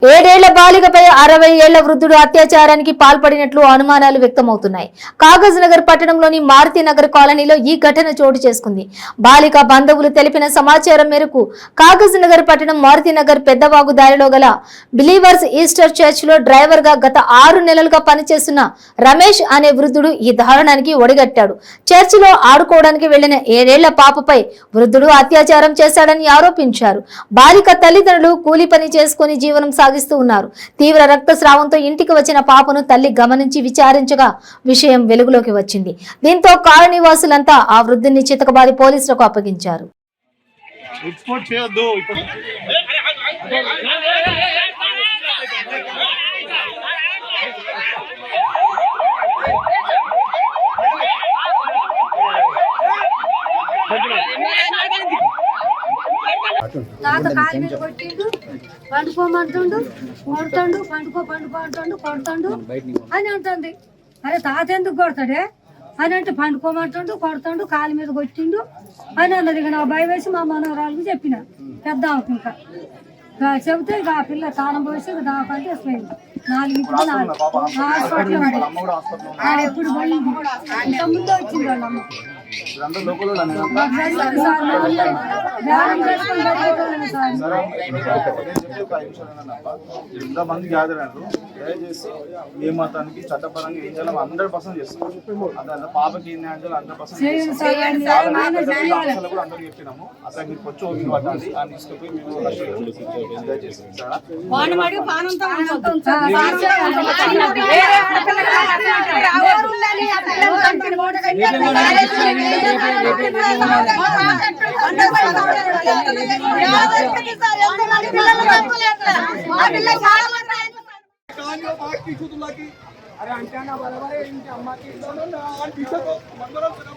ఏడేళ్ల బాలికపై 60 ఏళ్ల వృద్ధుడు అత్యాచారానికి పాల్పడినట్లు అనుమానాలు వ్యక్తమవుతున్నాయి. కాగజ్ నగర్ పట్టణంలోని మారుతి నగర్ కాలనీలో ఈ ఘటన చోటు చేసుకుంది. బాలిక బంధువులు తెలిపిన సమాచారం మేరకు కాగజ్ నగర్ పట్టణం మారుతి నగర్ పెద్దవాగు దారిలో గల బిలీవర్స్ ఈస్టర్ చర్చ్ లో డ్రైవర్ గా గత 6 నెలలుగా పనిచేస్తున్న రమేష్ అనే వృద్ధుడు ఈ దారుణానికి ఒడిగట్టాడు. చర్చిలో ఆడుకోవడానికి వెళ్లిన 7 ఏళ్ల పాపపై వృద్ధుడు అత్యాచారం చేశాడని ఆరోపించారు. బాలిక తల్లిదండ్రులు కూలి పని చేసుకుని జీవనం సాగిస్తూ ఉన్నారు. తీవ్ర రక్తస్రావంతో ఇంటికి వచ్చిన పాపను తల్లి గమనించి విచారించగా విషయం వెలుగులోకి వచ్చింది. దీంతో కాలనీ వాసులంతా ఆ వృద్ధుని చితకబాది పోలీసులకు అప్పగించారు. తాత కాలు మీద కొట్టిండు, పండుకోమంటుండు, కొడుతుండు, పండుకో అంటుండు, కొడుతుండు అని అంటుంది. అరే తాత ఎందుకు కొడతాడే అని అంటే పండుకోమంటుండు, కొడుతుండు, కాలు మీద కొట్టిండు అని అన్నది. ఇక నా భయం వేసి మా మనవరాళ్ళకి చెప్పిన పెద్ద ఇంకా చెబితే ఇక ఆ పిల్ల తాళం పోసి దాకంటే వేసిపోయింది. 4 హాస్పిటల్ ఎప్పుడు పోయింది. ఇంత ముందు వచ్చింది వాళ్ళమ్మ. ఎంతమంది గ్యాదర్ అయినారు, దయచేసి ఏ మతానికి చట్టపరంగా ఏం చేయాలో 100% చేస్తాం. పాపకి ఏం చేయాలో 100% కూడా అందరూ చెప్పినాము. అసలు మీకు వచ్చి ఓపిక పట్టాలి అని తీసుకుపోయి మేము దయచేసి अरे अंटाना बराबर है इनकी अम्मा की पीछे को मंदिरों से ना